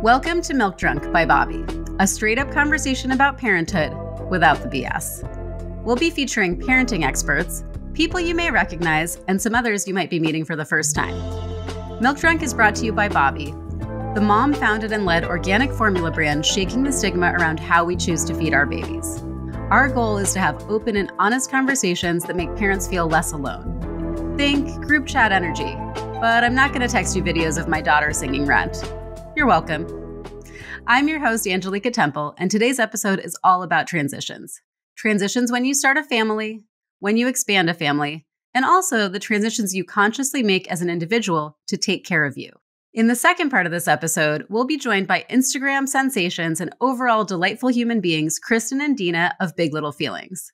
Welcome to Milk Drunk by Bobbie, a straight-up conversation about parenthood without the BS. We'll be featuring parenting experts, people you may recognize, and some others you might be meeting for the first time. Milk Drunk is brought to you by Bobbie, the mom-founded and led organic formula brand shaking the stigma around how we choose to feed our babies. Our goal is to have open and honest conversations that make parents feel less alone. Think group chat energy, but I'm not going to text you videos of my daughter singing Rent. You're welcome. I'm your host, Angelica Temple, and today's episode is all about transitions. Transitions when you start a family, when you expand a family, and also the transitions you consciously make as an individual to take care of you. In the second part of this episode, we'll be joined by Instagram sensations and overall delightful human beings, Kristen and Dina of Big Little Feelings.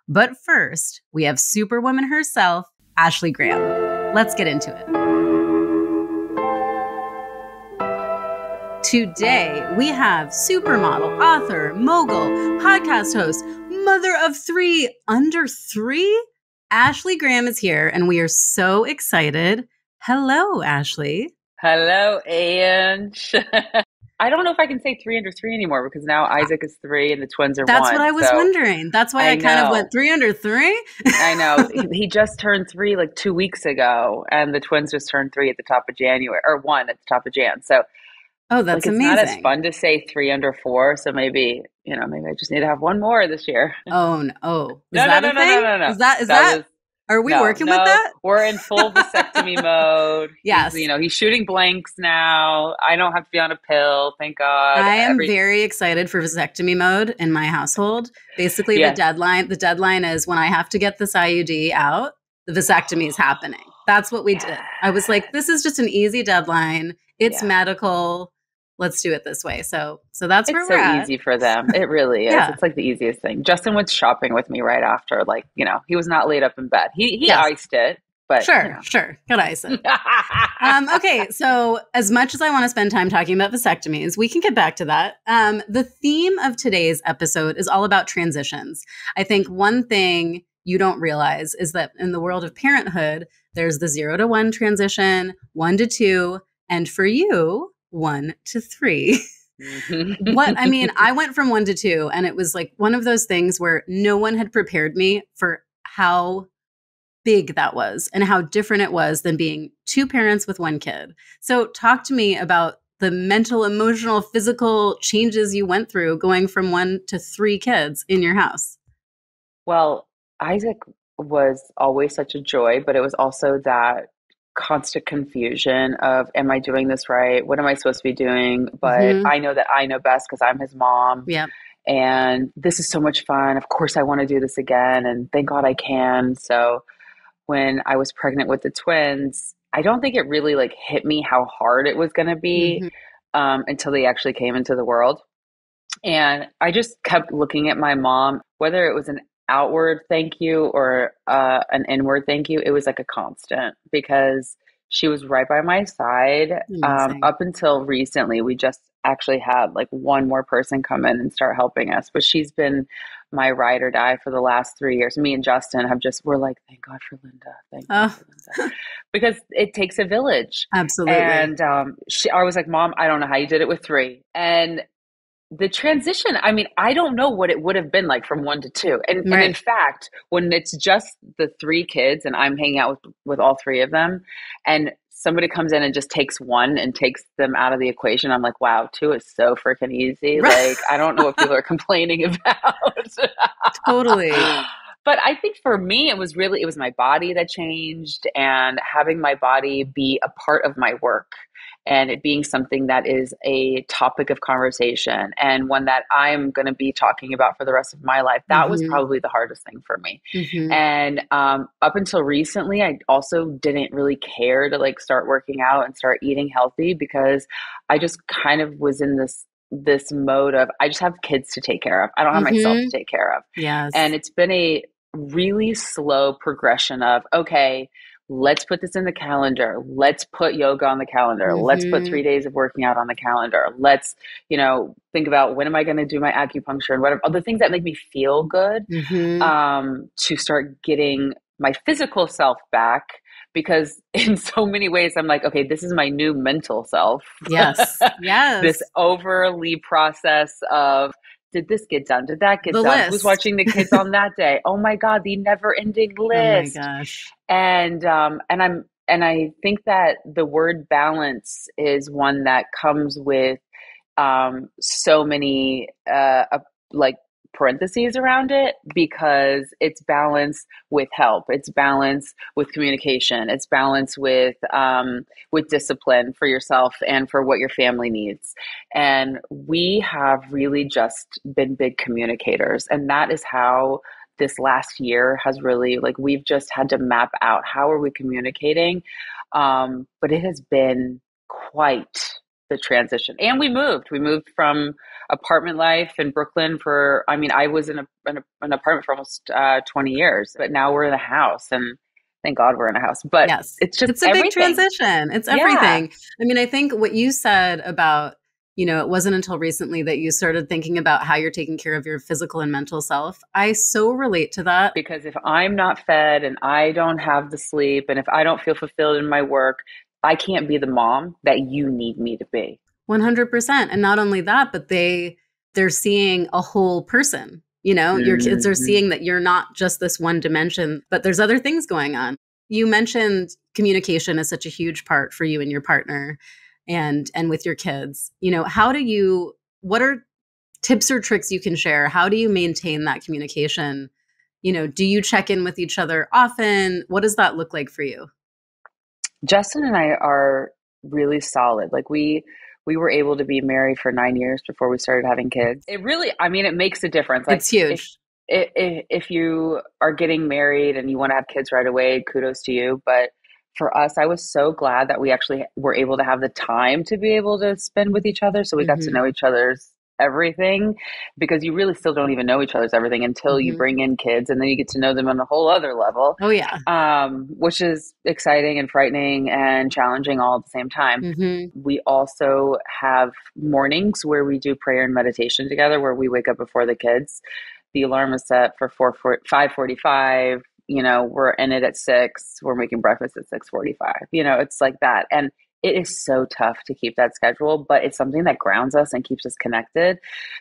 But first, we have superwoman herself, Ashley Graham. Let's get into it. Today, we have supermodel, author, mogul, podcast host, mother of three, under three? Ashley Graham is here, and we are so excited. Hello, Ashley. Hello, Ange. I don't know if I can say 3 under 3 anymore because now Isaac is 3 and the twins are 1. That's what I was wondering. That's why I kind of went 3 under 3. I know. He just turned 3 like 2 weeks ago, and the twins just turned 3 at the top of January, or 1 at the top of Jan. So, that's amazing. It's not as fun to say 3 under 4. So maybe I just need to have one more this year. Oh no! Is no, that no, a no, thing? no. Is that? Are we working with that? We're in full vasectomy mode. Yes. He's shooting blanks now. I don't have to be on a pill. Thank God. I am very excited for vasectomy mode in my household. Basically, the deadline is when I have to get this IUD out, the vasectomy is happening. That's what we did. I was like, this is just an easy deadline. It's medical. Let's do it this way. So that's where we're at. It's so easy for them. It really is. Yeah. It's like the easiest thing. Justin went shopping with me right after. He was not laid up in bed. He iced it. But Sure. Gotta ice it. Okay, so as much as I want to spend time talking about vasectomies, we can get back to that. The theme of today's episode is all about transitions. I think one thing you don't realize is that in the world of parenthood, there's the 0 to 1 transition, 1 to 2, and for you, 1 to 3. I went from 1 to 2, and it was like one of those things where no one had prepared me for how big that was and how different it was than being 2 parents with 1 kid. So talk to me about the mental, emotional, physical changes you went through going from 1 to 3 kids in your house. Well, Isaac was always such a joy, but it was also that constant confusion of, am I doing this right? What am I supposed to be doing? But I know that I know best because I'm his mom. Yeah. And this is so much fun. Of course, I want to do this again. And thank God I can. So when I was pregnant with the twins, I don't think it really hit me how hard it was going to be until they actually came into the world. And I just kept looking at my mom, whether it was an outward thank you or an inward thank you, it was like a constant because she was right by my side. Up until recently, we just actually had one more person come in and start helping us, but she's been my ride or die for the last 3 years. Me and Justin we're like, thank God for Linda. Thank God for Linda. Because it takes a village. Absolutely. And I was like, Mom, I don't know how you did it with 3. And the transition, I don't know what it would have been like from 1 to 2. And in fact, when it's just the 3 kids and I'm hanging out with all 3 of them and somebody comes in and just takes 1 and takes them out of the equation, I'm like, wow, 2 is so freaking easy. I don't know what people are complaining about. Totally. But I think for me, it was my body that changed and having my body be a part of my work. And it being something that is a topic of conversation and one that I'm going to be talking about for the rest of my life. That was probably the hardest thing for me. And up until recently, I also didn't really care to start working out and start eating healthy because I just kind of was in this mode of I just have kids to take care of. I don't have myself to take care of. Yes. And it's been a really slow progression of, okay, let's put this in the calendar. Let's put yoga on the calendar. Let's put Mm-hmm. 3 days of working out on the calendar. Let's, think about when am I going to do my acupuncture and whatever, other things that make me feel good, Mm-hmm. to start getting my physical self back. Because in so many ways, I'm like, okay, this is my new mental self. Yes. This Yes. overly process of, did this get done? Did that get The done? Who's list. watching the kids on that day? Oh my God, the never ending Oh my list. gosh. And I think that the word balance is one that comes with so many like parentheses around it, because it's balance with help, it's balance with communication, it's balance with discipline for yourself and for what your family needs. And we have really just been big communicators, and that is how this last year has really, like, we've just had to map out how are we communicating. But it has been quite the transition. And we moved from apartment life in Brooklyn for, I mean, I was in an apartment for almost 20 years, but now we're in a house, and thank God we're in a house. But Yes. it's just It's a big everything. transition. It's Yeah. everything. I mean, I think what you said about, it wasn't until recently that you started thinking about how you're taking care of your physical and mental self. I so relate to that. Because if I'm not fed and I don't have the sleep and if I don't feel fulfilled in my work, I can't be the mom that you need me to be. 100%. And not only that, but they're seeing a whole person. Your kids are Hmm. seeing that you're not just this one dimension, but there's other things going on. You mentioned communication is such a huge part for you and your partner and with your kids. What are tips or tricks you can share? How do you maintain that communication? Do you check in with each other often? What does that look like for you? Justin and I are really solid. Like, we were able to be married for 9 years before we started having kids. It really, I mean, it makes a difference. Like, It's if huge. if you are getting married and you want to have kids right away, kudos to you. But for us, I was so glad that we actually were able to have the time to be able to spend with each other. So we got to Hmm. know each other's everything, because you really still don't even know each other's everything until you Hmm. bring in kids, and then you get to know them on a whole other level, Oh, yeah. which is exciting and frightening and challenging all at the same time. Hmm. We also have mornings where we do prayer and meditation together, where we wake up before the kids. The alarm is set for 5:45. We're in it at 6. We're making breakfast at 6:45. It's like that. And it is so tough to keep that schedule, but it's something that grounds us and keeps us connected.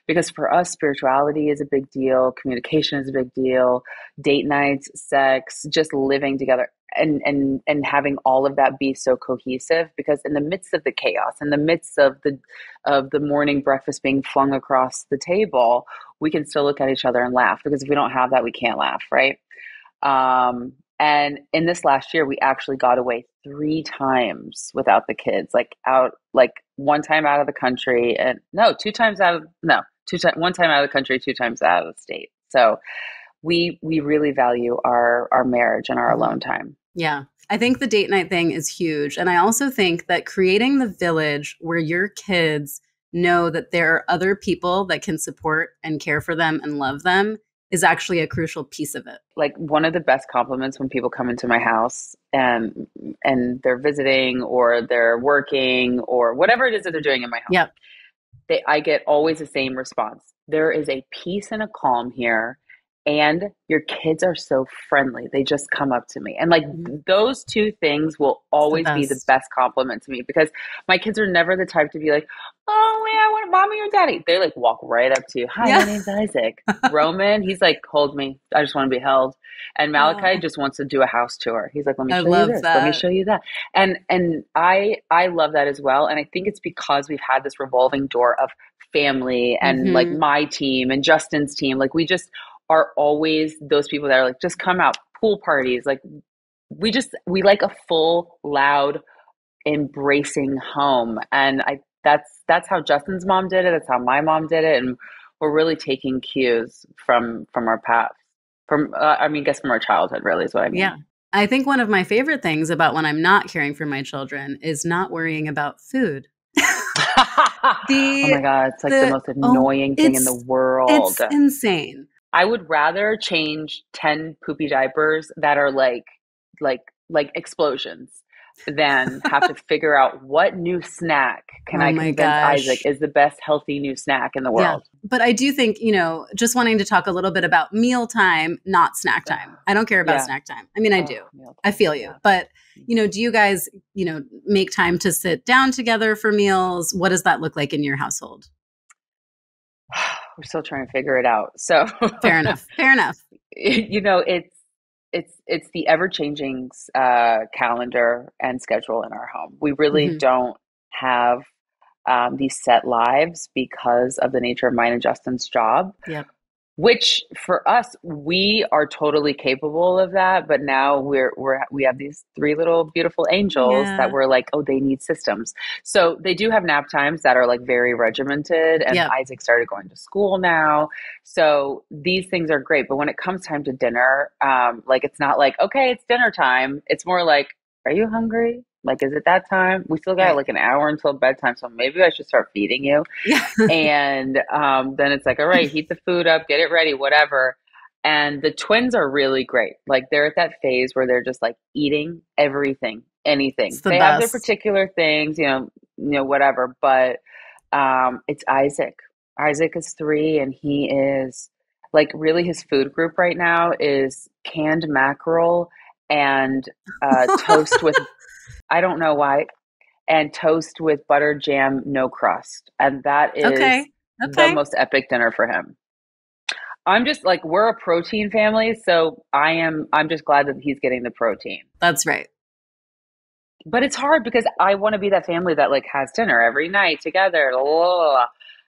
Because for us, spirituality is a big deal, communication is a big deal, date nights, sex, just living together, and having all of that be so cohesive. Because in the midst of the chaos, in the midst of the morning breakfast being flung across the table, we can still look at each other and laugh, because if we don't have that, we can't laugh, right? And in this last year, we actually got away 3 times without the kids, like out, like one time out of the country, and no, 2 times out of, no, one time out of the country, 2 times out of the state. So we really value our marriage and our Hmm. alone time. Yeah. I think the date night thing is huge. And I also think that creating the village where your kids know that there are other people that can support and care for them and love them is actually a crucial piece of it. Like, one of the best compliments when people come into my house and they're visiting or they're working or whatever it is that they're doing in my home, Yep. I get always the same response. There is a peace and a calm here, and your kids are so friendly. They just come up to me. And like, Mhm. those two things will It's the always be the best. best compliment to me, because my kids are never the type to be like, "Oh, yeah, I want mommy or daddy." They like walk right up to you. "Hi, my Yeah. name's Isaac." Roman, he's like, "Hold me. I just want to be held." And Malachi Oh, just wants to do a house tour. He's like, "Let me I show you love this. Let me that. show you that." And I love that as well. And I think it's because we've had this revolving door of family and like Hmm. my team and Justin's team. Like, we just are always those people that are like, just come out, pool parties. Like, we like a full, loud, embracing home. And that's how Justin's mom did it. That's how my mom did it. And we're really taking cues from our past. I mean, guess from our childhood, really, is what I mean. Yeah. I think one of my favorite things about when I'm not caring for my children is not worrying about food. Oh The my God, it's like the the most oh, annoying thing in the it's world. it's insane. I would rather change 10 poopy diapers that are like like explosions than have to figure out what new snack can Oh I my convince Isaac gosh. is the best healthy new snack in the Yeah. world. But I do think, just wanting to talk a little bit about mealtime, not snack time. I don't care about Yeah. snack time. I mean, I Oh, do. mealtime. I feel you. Yeah. But, do you guys, make time to sit down together for meals? What does that look like in your household? We're still trying to figure it out. So, Fair enough. Fair enough. it's the ever changing calendar and schedule in our home. We really Hmm. don't have these set lives because of the nature of mine and Justin's job. Yep. Which for us, we are totally capable of that. But now we have these three little beautiful angels that Yeah. we're like, oh, they need systems. So they do have nap times that are like very regimented. And Yep. Isaac started going to school now, so these things are great. But when it comes time to dinner, like it's not like, okay, it's dinner time. It's more like, are you hungry? Like, is it that time? We still got Right. like an hour until bedtime, so maybe I should start feeding you. Yeah. And then it's like, all right, heat the food up, get it ready, whatever. And the twins are really great. Like they're at that phase where they're just like eating everything, anything. It's the They have their best. particular things, whatever. But it's Isaac. Isaac is 3, and he is like really his food group right now is canned mackerel and toast with I don't know why, and toast with butter jam, no crust. And that is Okay. the Okay. most epic dinner for him. I'm just like, we're a protein family, so I'm just glad that he's getting the protein. That's right. But it's hard because I want to be that family that like has dinner every night together. Blah, blah, blah,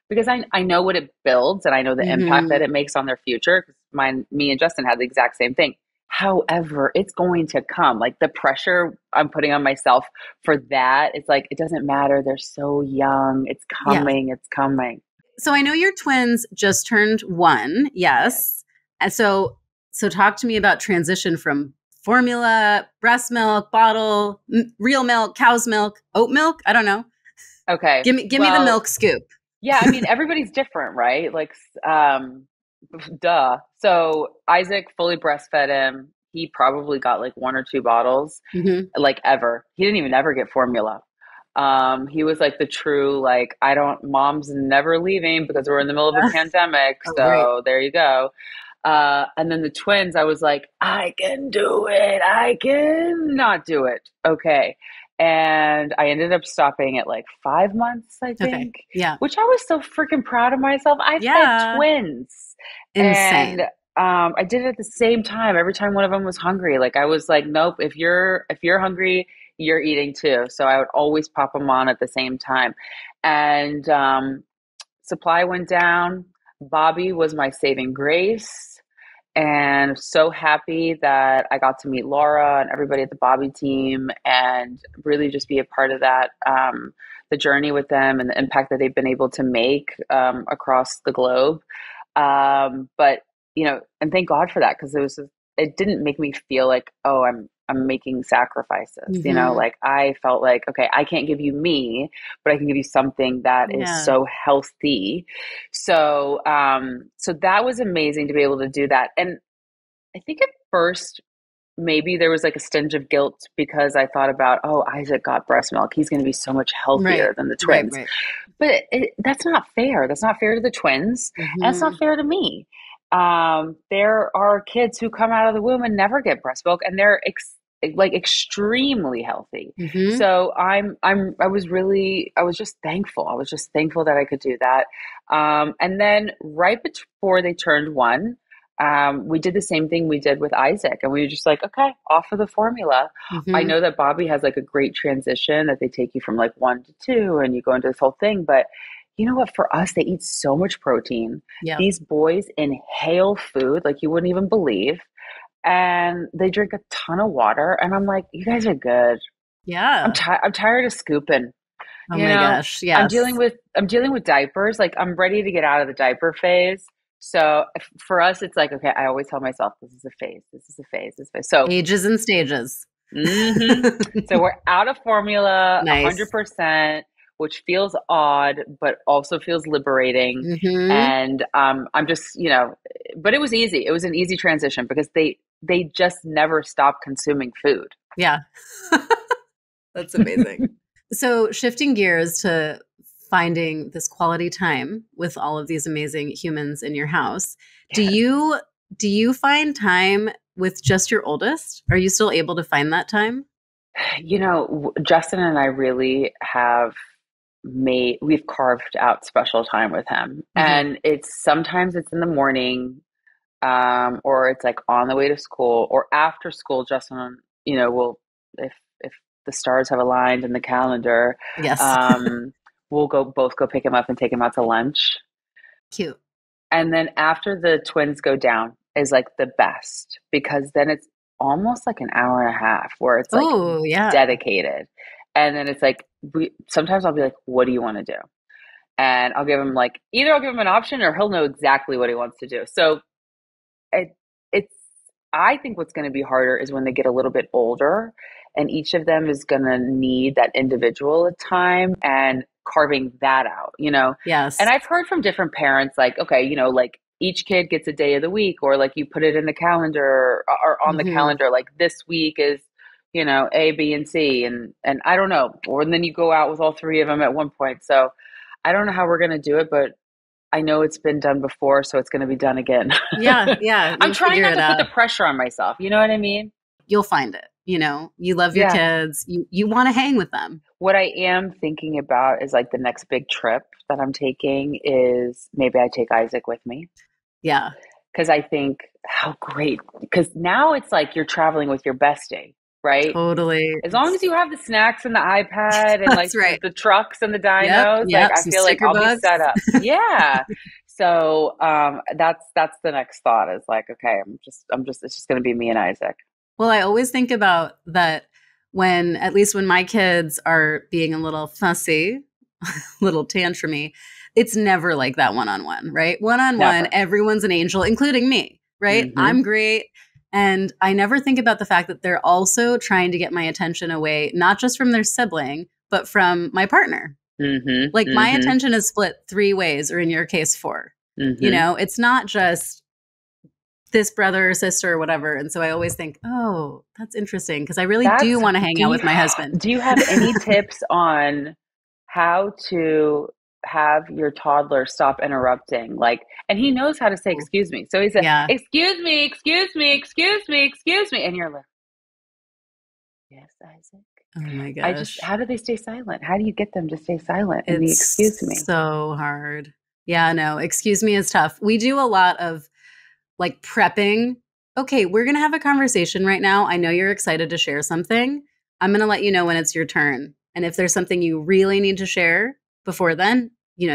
because I know what it builds and I know the impact that Hmm. it makes on their future. Because me and Justin had the exact same thing. However, it's going to come. Like the pressure I'm putting on myself for that, it's like it doesn't matter. They're so young. It's Yeah. coming. It's coming. So I know your twins just turned 1. Yes. Yes. And so talk to me about transition from formula, breast milk, bottle, real milk, cow's milk, oat milk. I don't know. Okay. Give me the Well, milk scoop. yeah, I mean, everybody's different, right? Like, duh. So Isaac fully breastfed him. He probably got like 1 or 2 bottles, Hmm. like ever. He didn't even ever get formula. He was like the true, like, I don't, mom's never leaving because we're in the middle of a pandemic. Oh, right. So there you go. And then the twins, I was like, I can do it. I can not do it. Okay. And I ended up stopping at like 5 months, I Okay. think, Yeah. which I was so freaking proud of myself. I fed Yeah. twins, and Insane. I did it at the same time. Every time one of them was hungry, like I was like, nope, if you're hungry, you're eating too. So I would always pop them on at the same time. And supply went down. Bobbie was my saving grace. And so happy that I got to meet Laura and everybody at the Bobbie team and really just be a part of that, the journey with them and the impact that they've been able to make across the globe. But and thank God for that, because it didn't make me feel like, oh, I'm making sacrifices. Hmm. Like I felt like, okay, I can't give you me, but I can give you something that is Yeah. so healthy. So that was amazing to be able to do that. And I think at first maybe there was like a stinge of guilt because I thought about, oh, Isaac got breast milk. He's going to be so much Right. healthier than the Right. twins. Right. But that's not fair. That's not fair to the twins, and it's Hmm. not fair to me. There are kids who come out of the womb and never get breast milk, and they're like extremely healthy. Hmm. So I was just thankful. I was just thankful that I could do that. And then right before they turned 1, we did the same thing we did with Isaac, and we were just like, okay, off of the formula. I Hmm. know that Bobbie has like a great transition that they take you from like 1 to 2 and you go into this whole thing. But you know what? For us, they eat so much protein. Yep. These boys inhale food like you wouldn't even believe. And they drink a ton of water. And I'm like, you guys are good. Yeah. I'm tired of scooping. Oh You my know, gosh. Yes. I'm dealing with diapers. Like I'm ready to get out of the diaper phase. So for us, it's like, okay, I always tell myself, this is a phase. This is a phase. This is a phase. So Ages and stages. hmm So we're out of formula Nice. 100%, which feels odd, but also feels liberating. Hmm. And I'm just, but it was easy. It was an easy transition because they just never stopped consuming food. Yeah. That's amazing. So, shifting gears to finding this quality time with all of these amazing humans in your house, do Yes. you find time with just your oldest? Are you still able to find that time? Justin and I really have we've carved out special time with him. Hmm. And sometimes it's in the morning, or it's like on the way to school or after school. Justin, will, if the stars have aligned in the calendar, Yes. um, we'll both go pick him up and take him out to lunch. Cute. And then after the twins go down is like the best, because then it's almost like an hour and a half where it's like Oh, yeah. dedicated. And then it's like, sometimes I'll be like, what do you want to do? And I'll give him like, either I'll give him an option or he'll know exactly what he wants to do. So it, it's, I think what's going to be harder is when they get a little bit older and each of them is going to need that individual time and carving that out. And Yes. I've heard from different parents, like, okay, like each kid gets a day of the week, or like you put it in the calendar or on the Hmm. calendar, like this week is, A, B, and C. And I don't know. Or then you go out with all three of them at one point. So I don't know how we're going to do it, but I know it's been done before, so it's going to be done again. Yeah. Yeah. I'm You'll trying figure not it to put the out. pressure on myself. You know what I mean? You'll find it. You love your Yeah. kids. You want to hang with them. What I am thinking about is like the next big trip that I'm taking is maybe I take Isaac with me, Yeah. because I think how great, because now it's like you're traveling with your bestie, right? Totally. As long as you have the snacks and the iPad and like That's right. the trucks and the Yep. dinos, like Yep. I Some feel like sticker I'll be books. set up. Yeah. So that's the next thought, is like, okay, I'm just it's just gonna be me and Isaac. Well, I always think about that when, at least when my kids are being a little fussy, little tantrumy, it's never like that one on one, right? One on one, Never. everyone's an angel, including me, right? Mm-hmm. I'm great. And I never think about the fact that they're also trying to get my attention away, not just from their sibling, but from my partner. Mm-hmm. Like my Mm-hmm. attention is split three ways, or in your case, four. Mm-hmm. It's not just this brother or sister or whatever. And so I always think, oh, that's interesting because I really do That's want to hang do out you with my husband. do you have any tips on how to have your toddler stop interrupting? Like, and he knows how to say Ooh, excuse me. So he said, yeah. excuse me, excuse me, excuse me, excuse me. And you're like, yes, Isaac. Oh my gosh. How do they stay silent? How do you get them to stay silent in the excuse It's me? so hard. Yeah, no, excuse me is tough. We do a lot of like prepping. Okay, we're going to have a conversation right now. I know you're excited to share something. I'm going to let you know when it's your turn. And if there's something you really need to share before then,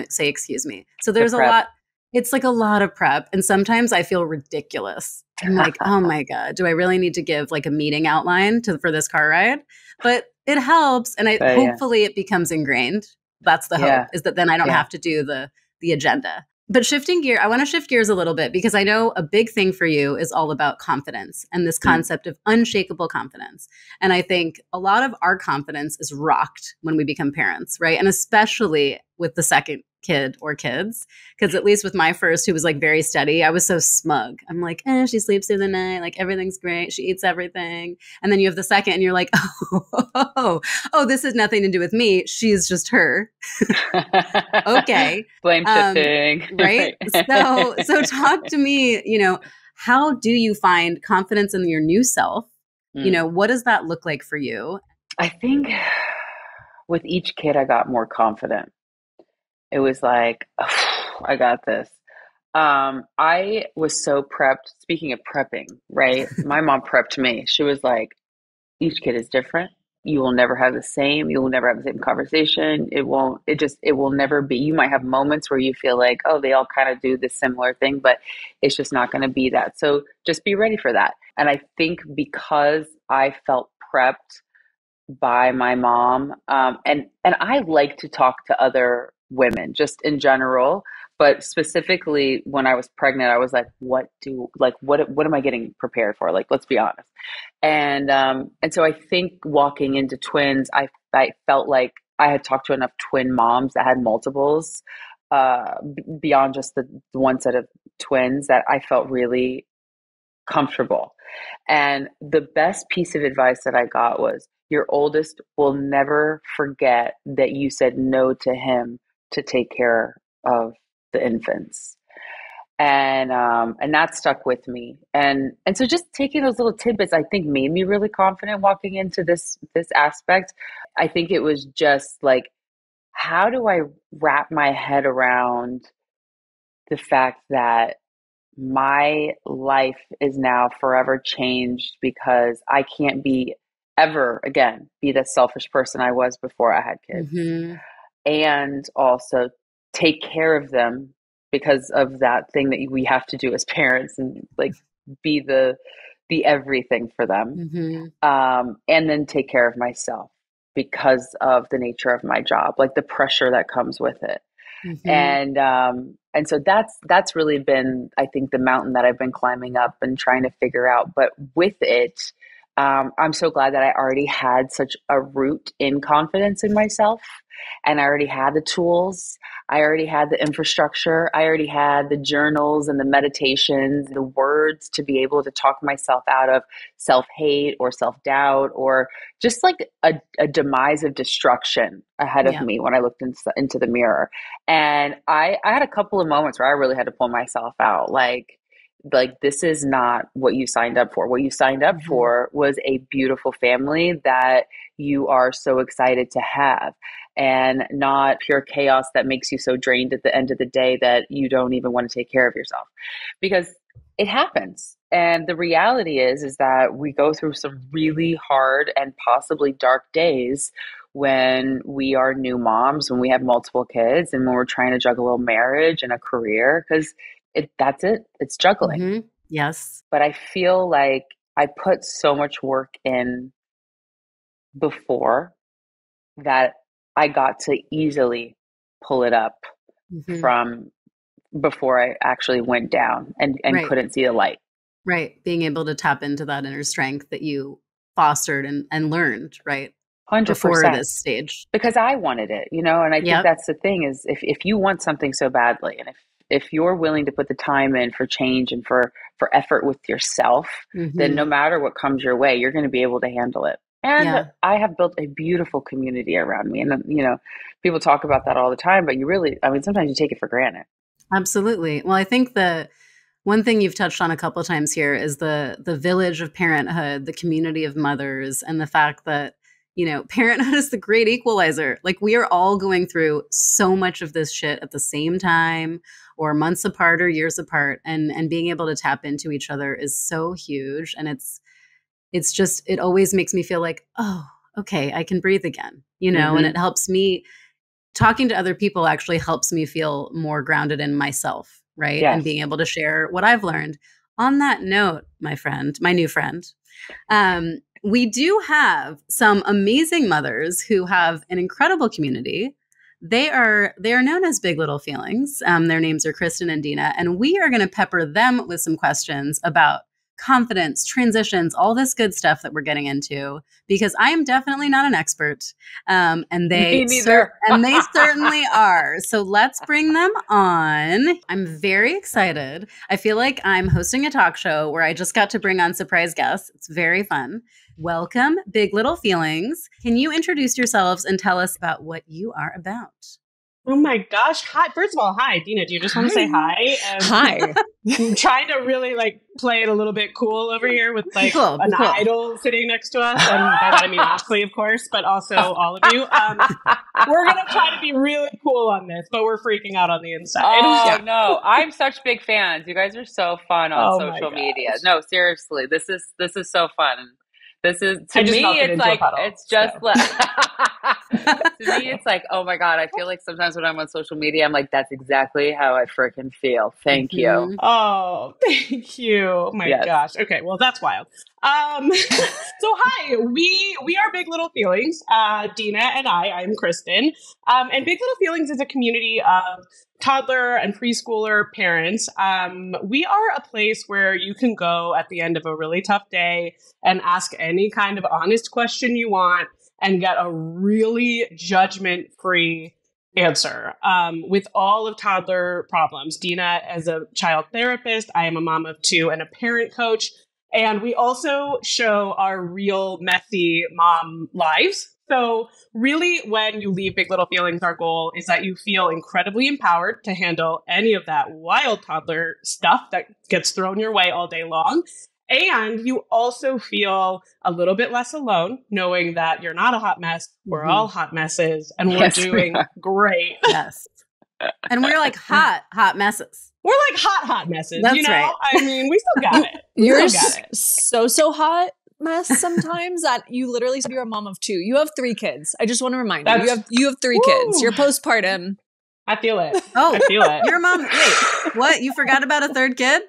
say excuse me. So The there's a prep. lot, it's like a lot of prep. And sometimes I feel ridiculous. I'm like, oh my God, do I really need to give like a meeting outline for this car ride? But it helps. And Yeah. hopefully it becomes ingrained. That's the hope, Yeah. is that then I don't Yeah. have to do the agenda. But shifting gear, I want to shift gears a little bit because I know a big thing for you is all about confidence and this Mm. concept of unshakable confidence. And I think a lot of our confidence is rocked when we become parents, right? And especially with the second kid or kids, because at least with my first, who was like very steady, I was so smug. I'm like, she sleeps through the night, like everything's great, she eats everything. And then you have the second, and you're like, oh, this has nothing to do with me. She's just her. Okay. Blame shifting. Right? Right. So talk to me, how do you find confidence in your new self? Mm. What does that look like for you? I think with each kid, I got more confident. It was like, I got this. I was so prepped. Speaking of prepping, right? My mom prepped me. She was like, each kid is different. You will never have the same. You will never have the same conversation. It will never be. You might have moments where you feel like, oh, they all kind of do this similar thing, but it's just not going to be that. So just be ready for that. And I think because I felt prepped by my mom. And I like to talk to other women just in general, but specifically when I was pregnant, I was like, what am I getting prepared for? Like, let's be honest. And so I think walking into twins, I felt like I had talked to enough twin moms that had multiples, beyond just the one set of twins, that I felt really comfortable. And the best piece of advice that I got was, your oldest will never forget that you said no to him to take care of the infants. And that stuck with me. And so just taking those little tidbits, I think, made me really confident walking into this aspect. I think it was just like, how do I wrap my head around the fact that my life is now forever changed because I can't be ever again be the selfish person I was before I had kids, Mm-hmm. and also take care of them because of that thing that we have to do as parents, and like be the everything for them, Mm-hmm. and then take care of myself because of the nature of my job, like the pressure that comes with it. Mm-hmm. And so that's really been, I think, the mountain that I've been climbing up and trying to figure out. But with it, I'm so glad that I already had such a root in confidence in myself, and I already had the tools. I already had the infrastructure. I already had the journals and the meditations, the words to be able to talk myself out of self-hate or self-doubt, or just like a demise of destruction ahead of Yeah. me when I looked into the mirror. And I had a couple of moments where I really had to pull myself out. Like this is not what you signed up for. What you signed up Mm-hmm. for was a beautiful family that you are so excited to have, and not pure chaos that makes you so drained at the end of the day that you don't even want to take care of yourself. Because it happens. And the reality is that we go through some really hard and possibly dark days when we are new moms, when we have multiple kids, and when we're trying to juggle a marriage and a career, because that's it. It's juggling. Mm-hmm. Yes. But I feel like I put so much work in before that I got to easily pull it up Mm-hmm. from before I actually went down and Right. couldn't see the light. Right. Being able to tap into that inner strength that you fostered and learned, right? Before 100%. this stage. Because I wanted it, and I think Yep. that's the thing is, if you want something so badly, and if you're willing to put the time in for change and for effort with yourself, then no Mm-hmm. matter what comes your way, you're going to be able to handle it. And Yeah. I have built a beautiful community around me. And, people talk about that all the time, but sometimes you take it for granted. Absolutely. Well, I think the one thing you've touched on a couple of times here is the village of parenthood, the community of mothers, and the fact that, parenthood is the great equalizer. Like, we are all going through so much of this shit at the same time, or months apart or years apart, and being able to tap into each other is so huge. And it's just, it always makes me feel like, oh, okay, I can breathe again, and Mm-hmm. it helps me. Talking to other people actually helps me feel more grounded in myself, right? And Yes. being able to share what I've learned. On that note, my new friend, we do have some amazing mothers who have an incredible community. They are known as Big Little Feelings. Their names are Kristen and Dina, and we are going to pepper them with some questions about confidence, transitions, all this good stuff that we're getting into, because I am definitely not an expert, and Me neither. they certainly are. So let's bring them on. I'm very excited. I feel like I'm hosting a talk show where I just got to bring on surprise guests. It's very fun. Welcome, Big Little Feelings. Can you introduce yourselves and tell us about what you are about? Oh my gosh. Hi. First of all, hi, Dina. Do you just want to say hi? Hi. I'm trying to really play it a little bit cool over here with Cool. an idol sitting next to us. And by that I mean Ashley, of course, but also all of you. We're going to try to be really cool on this, but we're freaking out on the inside. Oh, no. I'm such big fans. You guys are so fun on Oh my social media. gosh. No, seriously. This is so fun. This is, to I just me, melted it's into a like, puddle, it's just so. like, to me, it's like, oh my God, I feel like sometimes when I'm on social media, I'm like, that's exactly how I freaking feel. Thank you. Oh, thank you. Oh my Yes. gosh. Okay, well, that's wild. So hi, we are Big Little Feelings. Dina and I'm Kristen. And Big Little Feelings is a community of toddler and preschooler parents. We are a place where you can go at the end of a really tough day and ask any kind of honest question you want and get a really judgment-free answer. With all of toddler problems, Dina, as a child therapist, I am a mom of two and a parent coach. And we also show our real messy mom lives. So really, when you leave Big Little Feelings, our goal is that you feel incredibly empowered to handle any of that wild toddler stuff that gets thrown your way all day long. And you also feel a little bit less alone, knowing that you're not a hot mess. We're all hot messes, and we're doing great. Yes. And we're like hot messes. We're like hot messes. That's right. I mean, we still got it. You're so hot mess sometimes that you literally said you're a mom of two. You have 3 kids. I just want to remind you have 3 kids. You're postpartum. I feel it. Oh, I feel it. Your mom. Wait, what? You forgot about a 3rd kid?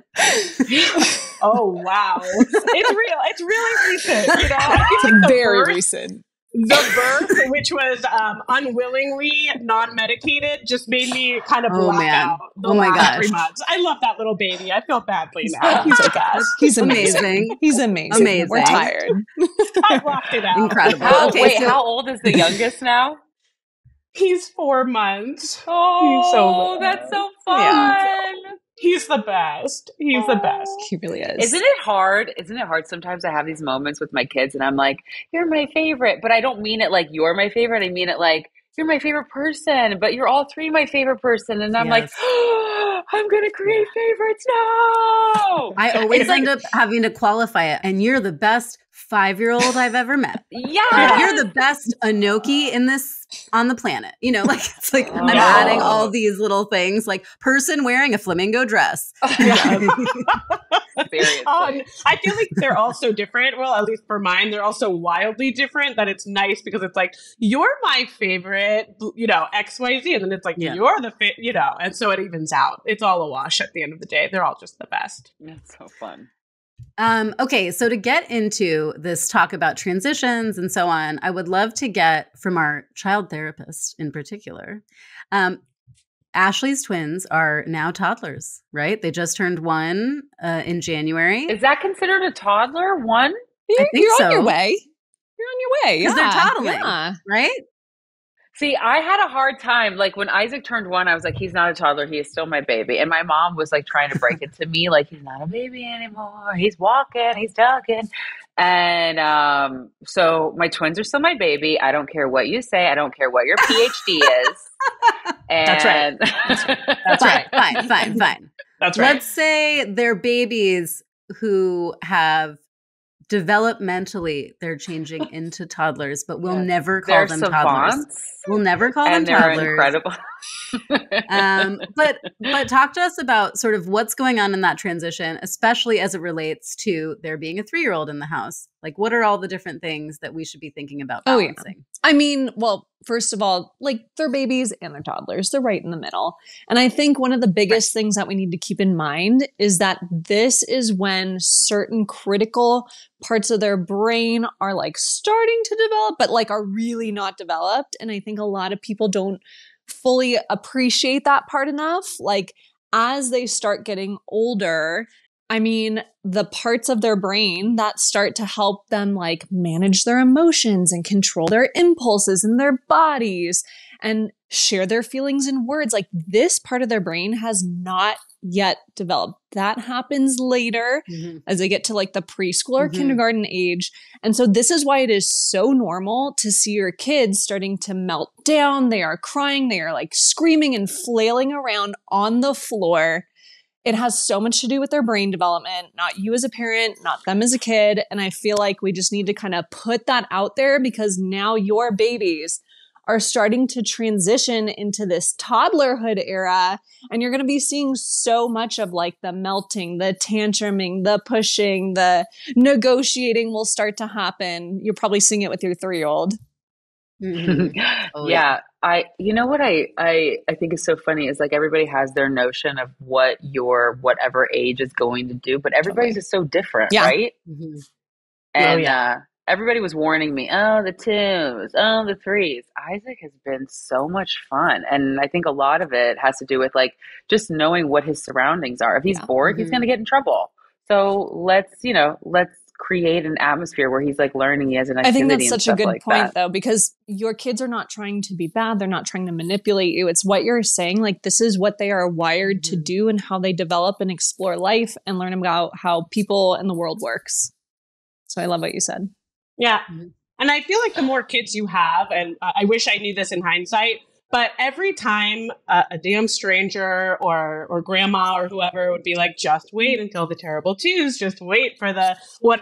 Oh, wow. It's real. It's really recent. It's very recent. The birth, which was unwillingly non-medicated, just made me kind of black out the last 3 months. I love that little baby. I feel badly now. He's okay. He's amazing. He's amazing. We're tired. I blocked it out. Incredible. How old is the youngest now? He's 4 months. Oh, that's so fun. Yeah. He's the best. He's the best. He really is. Isn't it hard? Sometimes I have these moments with my kids and I'm like, you're my favorite, but I don't mean it like you're my favorite. I mean it like you're my favorite person, but you're all 3 my favorite person. And I'm like, oh, I'm going to create favorites now. I always end up having to qualify it. And you're the best 5-year-old I've ever met. Yeah. You're the best Inoki on the planet. It's like I'm adding all these little things, like person wearing a flamingo dress. Seriously. I feel like they're all so different. Well, at least for mine, they're also wildly different that it's nice because it's like, you're my favorite, XYZ. And then it's like, you're the and so it evens out. It's all a wash at the end of the day. They're all just the best. That's so fun. Okay, so to get into this talk about transitions and so on, I would love to get from our child therapist in particular. Ashley's twins are now toddlers, right? They just turned 1 in January. Is that considered a toddler? 1? I think you're so. on your way. You're on your way. Because they're toddling, right? See, I had a hard time. Like when Isaac turned 1, I was like, he's not a toddler. He is still my baby. And my mom was like trying to break it to me. Like, he's not a baby anymore. He's walking. He's talking. And so my twins are still my baby. I don't care what you say. I don't care what your PhD is. And That's right. That's right. Fine. That's right. Let's say they're babies who have developmentally, they're changing into toddlers, but we'll never call them toddlers. We'll never call them toddlers. They're incredible. But talk to us about sort of what's going on in that transition, especially as it relates to there being a 3-year-old in the house. Like, what are all the different things that we should be thinking about balancing? I mean, well, first of all, like they're babies and they're toddlers. They're right in the middle. And I think one of the biggest things that we need to keep in mind is that this is when certain critical parts of their brain are like starting to develop, but like are really not developed. And I think a lot of people don't fully appreciate that part enough. Like as they start getting older, I mean, the parts of their brain that start to help them like manage their emotions and control their impulses in their bodies and share their feelings in words, like this part of their brain has not yet developed. That happens later as they get to like the preschool or kindergarten age. And so this is why it is so normal to see your kids starting to melt down. They are crying. They are like screaming and flailing around on the floor. It has so much to do with their brain development, not you as a parent, not them as a kid. And I feel like we just need to kind of put that out there because now your babies are starting to transition into this toddlerhood era. And you're going to be seeing so much of like the melting, the tantruming, the pushing, the negotiating will start to happen. You're probably seeing it with your 3-year-old. Yeah. You know what I think is so funny is like everybody has their notion of what your whatever age is going to do, but everybody's is so different, right? And everybody was warning me, oh, the 2s, oh, the 3s. Isaac has been so much fun. And I think a lot of it has to do with like just knowing what his surroundings are. If he's bored, he's going to get in trouble. So let's create an atmosphere where he's like learning, he has an activity. I think that's such a good like point though, because your kids are not trying to be bad. They're not trying to manipulate you. It's what you're saying. Like, this is what they are wired to do and how they develop and explore life and learn about how people and the world works. So I love what you said. Yeah. And I feel like the more kids you have, and I wish I knew this in hindsight, but every time a damn stranger or grandma or whoever would be like, just wait until the terrible twos, just wait for the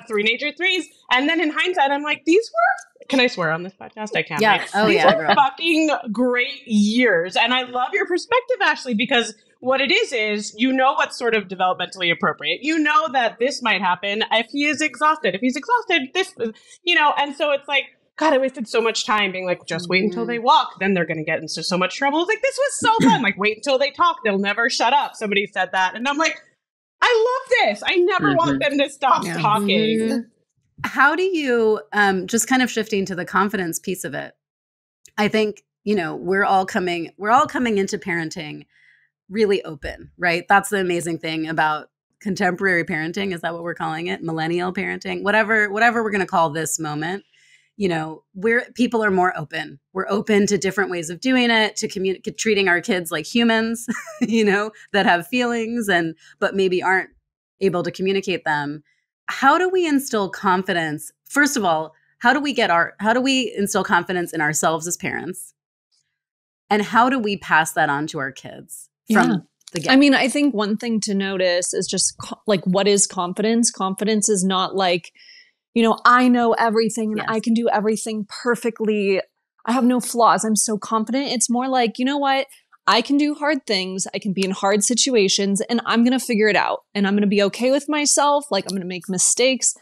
three major threes. And then in hindsight, I'm like, these were, can I swear on this podcast? I can. Yeah. Right? Oh, these yeah. were fucking great years. And I love your perspective, Ashley, because what it is you know what's sort of developmentally appropriate. You know that this might happen if he is exhausted. If he's exhausted, this, you know, and so it's like, God, I wasted so much time being like, just wait until they walk. Then they're going to get into so much trouble. It's like, this was so fun. Like, wait until they talk. They'll never shut up. Somebody said that. And I'm like, I love this. I never want them to stop talking. How do you, just kind of shifting to the confidence piece of it? I think, you know, we're all coming into parenting really open, right? That's the amazing thing about contemporary parenting. Is that what we're calling it? Millennial parenting, whatever we're going to call this moment. You know, people are more open. We're open to different ways of doing it, to treating our kids like humans, you know, that have feelings but maybe aren't able to communicate them. How do we instill confidence? First of all, how do we instill confidence in ourselves as parents? And how do we pass that on to our kids from the get? I mean, I think one thing to notice is just like, what is confidence? Confidence is not like, you know, I know everything and I can do everything perfectly. I have no flaws. I'm so confident. It's more like, you know what? I can do hard things. I can be in hard situations and I'm going to figure it out. And I'm going to be okay with myself. Like, I'm going to make mistakes.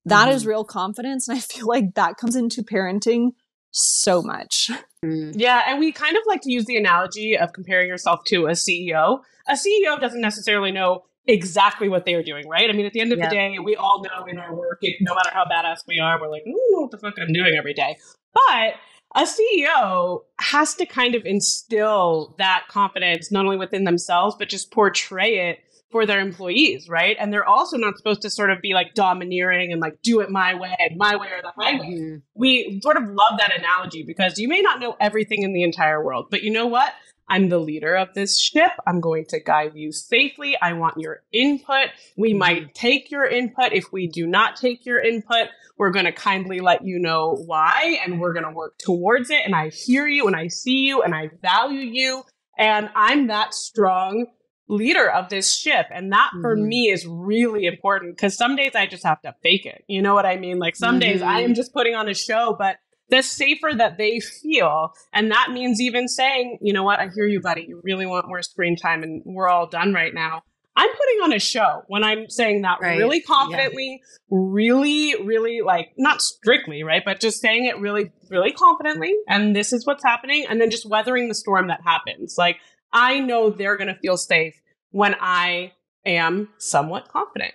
That is real confidence. And I feel like that comes into parenting so much. Yeah. And we kind of like to use the analogy of comparing yourself to a CEO. A CEO doesn't necessarily know exactly what they are doing, right? I mean, at the end of the day, we all know in our work, no matter how badass we are, we're like, I don't know what the fuck I'm doing every day. But a CEO has to kind of instill that confidence, not only within themselves, but just portray it for their employees, right? And they're also not supposed to sort of be like domineering and like, do it my way or the highway. We sort of love that analogy because you may not know everything in the entire world, but you know what? I'm the leader of this ship. I'm going to guide you safely. I want your input. We might take your input. If we do not take your input, we're going to kindly let you know why, and we're going to work towards it. And I hear you and I see you and I value you. And I'm that strong leader of this ship. And that for me is really important because some days I just have to fake it. You know what I mean? Like some days I am just putting on a show, but the safer that they feel. And that means even saying, you know what, I hear you, buddy. You really want more screen time and we're all done right now. I'm putting on a show when I'm saying that really confidently, really, really like, not strictly, right? But just saying it really, really confidently. And this is what's happening. And then just weathering the storm that happens. Like, I know they're going to feel safe when I am somewhat confident.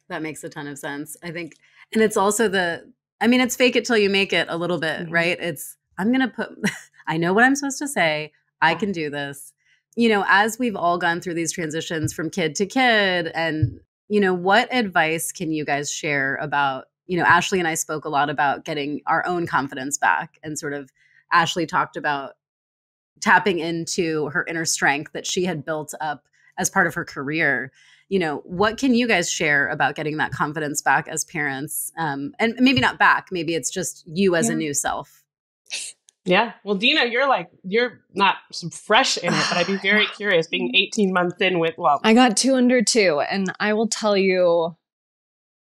That makes a ton of sense. I think, and it's also it's fake it till you make it a little bit, right? I know what I'm supposed to say. I can do this. You know, as we've all gone through these transitions from kid to kid, and, you know, what advice can you guys share about, you know, Ashley and I spoke a lot about getting our own confidence back, and sort of Ashley talked about tapping into her inner strength that she had built up as part of her career. You know, what can you guys share about getting that confidence back as parents? And maybe not back, maybe it's just you as a new self. Yeah. Well, Dina, you're not fresh in it, but I'd be very curious being 18 months in with, I got 2 under 2, and I will tell you,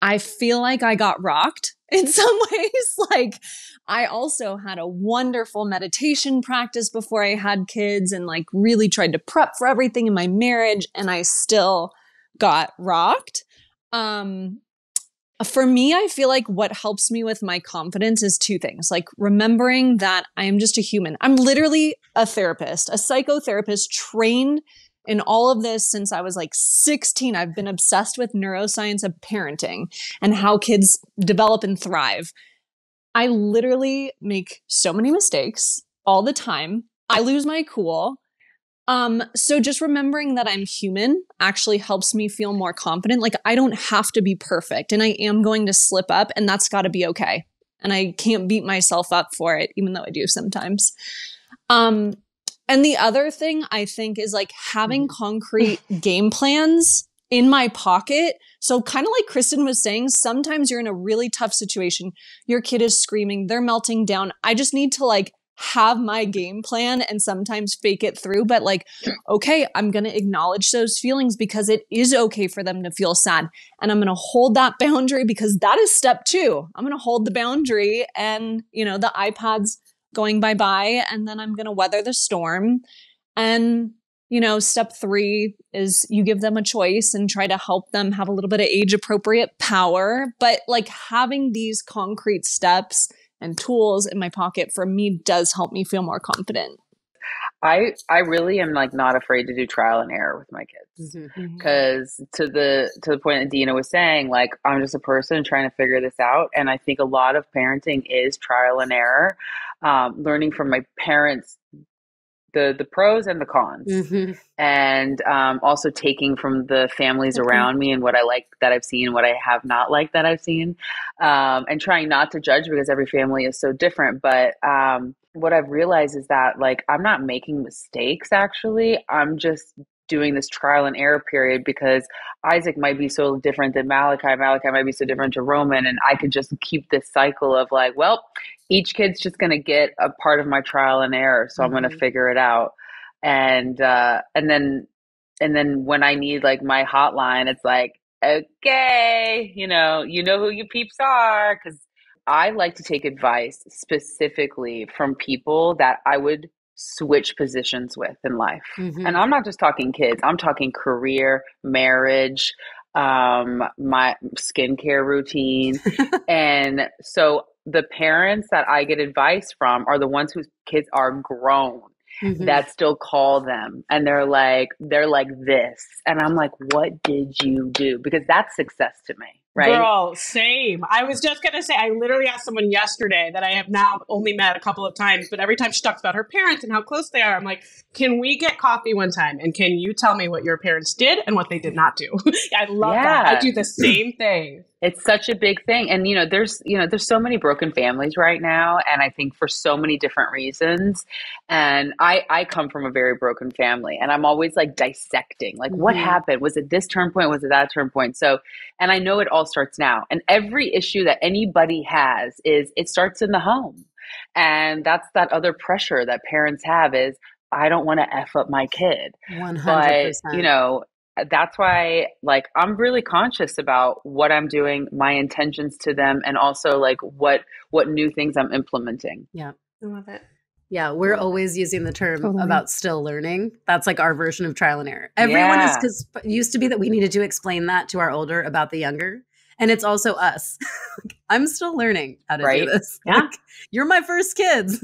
I feel like I got rocked in some ways. Like, I also had a wonderful meditation practice before I had kids and like really tried to prep for everything in my marriage, and I still got rocked. For me, I feel like what helps me with my confidence is 2 things. Like remembering that I am just a human. I'm literally a therapist, a psychotherapist trained in all of this since I was like 16. I've been obsessed with neuroscience of parenting and how kids develop and thrive. I literally make so many mistakes all the time. I lose my cool. So just remembering that I'm human actually helps me feel more confident. Like I don't have to be perfect and I am going to slip up and that's got to be okay. And I can't beat myself up for it, even though I do sometimes. And the other thing I think is like having concrete game plans in my pocket. So kind of like Kristen was saying, sometimes you're in a really tough situation. Your kid is screaming, they're melting down. I just need to like have my game plan and sometimes fake it through, but like, okay, I'm going to acknowledge those feelings because it is okay for them to feel sad. And I'm going to hold that boundary because that is step 2. I'm going to hold the boundary and, you know, the iPad's going bye-bye and then I'm going to weather the storm. And, you know, step 3 is you give them a choice and try to help them have a little bit of age appropriate power. But like having these concrete steps and tools in my pocket for me does help me feel more confident. I really am like not afraid to do trial and error with my kids because to the point that Dina was saying, like I'm just a person trying to figure this out, and I think a lot of parenting is trial and error, learning from my parents the pros and the cons, and also taking from the families around me and what I like that I've seen, what I have not liked that I've seen, and trying not to judge because every family is so different. But what I've realized is that like I'm not making mistakes. Actually, I'm just doing this trial and error period because Isaac might be so different than Malachi. Malachi might be so different to Roman, and I could just keep this cycle of like, well, each kid's just going to get a part of my trial and error. So I'm going to figure it out. And then when I need like my hotline, it's like, okay, you know who your peeps are. 'Cause I like to take advice specifically from people that I would switch positions with in life. And I'm not just talking kids, I'm talking career, marriage, my skincare routine. And so the parents that I get advice from are the ones whose kids are grown that still call them and they're like this. And I'm like, what did you do? Because that's success to me. Right? Girl, same. I was just going to say, I literally asked someone yesterday that I have now only met a couple of times, but every time she talks about her parents and how close they are, I'm like, can we get coffee one time? And can you tell me what your parents did and what they did not do? I love that. I do the same thing. It's such a big thing. And, there's so many broken families right now. And I think for so many different reasons. And I come from a very broken family and I'm always like dissecting, like what happened? Was it this turn point? Was it that turn point? So, and I know it all starts now. And every issue that anybody has is it starts in the home. And that's that other pressure that parents have is I don't want to F up my kid. 100%. But, that's why like I'm really conscious about what I'm doing, my intentions to them, and also like what new things I'm implementing. Yeah. I love it. Yeah, we're always using the term about still learning. That's like our version of trial and error. Everyone is, because it used to be that we needed to explain that to our older about the younger. And it's also us. I'm still learning how to do this. Yeah. Like, you're my first kids.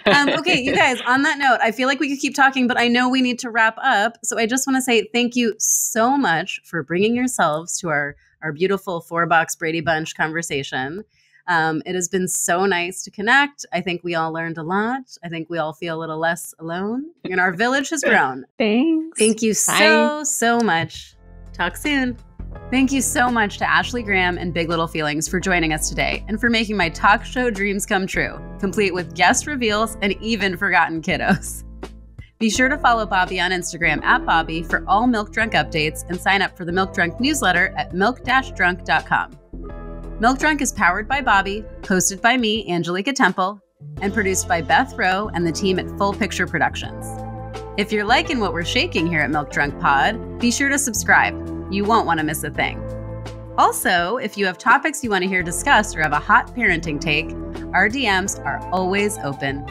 Okay, you guys, on that note, I feel like we could keep talking, but I know we need to wrap up. So I just want to say thank you so much for bringing yourselves to our beautiful 4-box Brady Bunch conversation. It has been so nice to connect. I think we all learned a lot. I think we all feel a little less alone. And our village has grown. Thanks. Thank you so much. Talk soon. Thank you so much to Ashley Graham and Big Little Feelings for joining us today and for making my talk show dreams come true, complete with guest reveals and even forgotten kiddos. Be sure to follow Bobbie on Instagram @Bobbie for all Milk Drunk updates and sign up for the Milk Drunk newsletter at milk-drunk.com. Milk Drunk is powered by Bobbie, hosted by me, Angelica Temple, and produced by Beth Rowe and the team at Full Picture Productions. If you're liking what we're shaking here at Milk Drunk Pod, be sure to subscribe. You won't want to miss a thing. Also, if you have topics you want to hear discussed or have a hot parenting take, our DMs are always open.